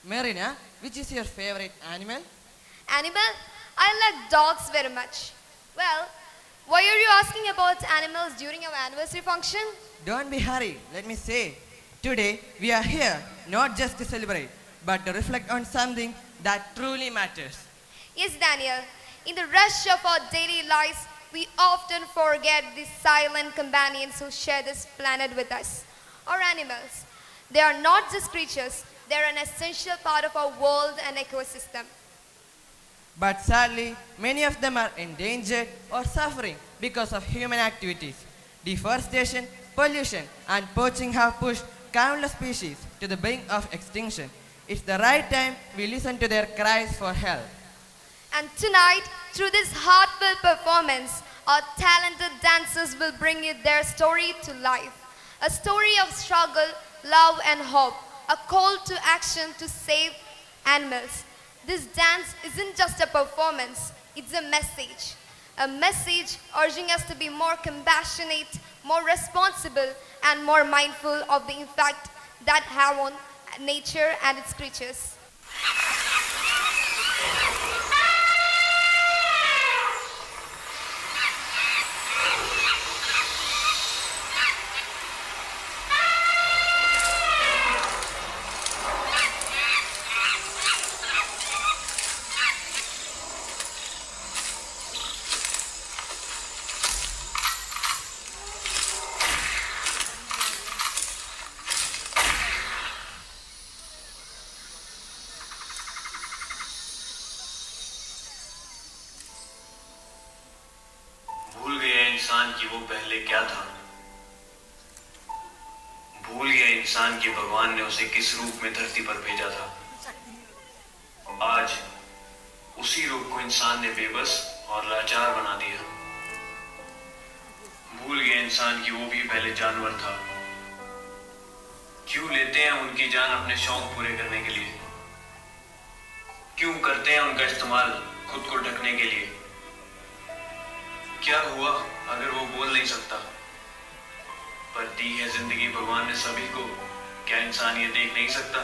Marina, which is your favorite animal? Animal? I like dogs very much. Well, why are you asking about animals during our anniversary function? Don't be hurried, let me say. Today, we are here not just to celebrate, but to reflect on something that truly matters. Yes, Daniel. In the rush of our daily lives, we often forget the silent companions who share this planet with us. Our animals. They are not just creatures, they are an essential part of our world and ecosystem. But sadly, many of them are endangered or suffering because of human activities. Deforestation, pollution, and poaching have pushed countless species to the brink of extinction. It's the right time we listen to their cries for help. And tonight, through this heartfelt performance, our talented dancers will bring you their story to life. A story of struggle, love, and hope. A call to action to save animals. This dance isn't just a performance, it's a message. A message urging us to be more compassionate, more responsible, and more mindful of the impact that have on nature and its creatures. भूल गया इंसान कि वो पहले क्या था। भूल गया इंसान कि भगवान ने उसे किस रूप में धरती पर भेजा था। आज उसी रूप को इंसान ने बेबस और लाचार बना दिया। भूल गया इंसान कि वो भी पहले जानवर था। क्यों लेते हैं उनकी जान अपने शौक पूरे करने के लिए? क्यों करते हैं उनका इस्तेमाल खुद को ढकने के लिए? क्या हुआ अगर वो बोल नहीं सकता? पर दी है जिंदगी भगवान ने सभी को, क्या इंसान ये देख नहीं सकता?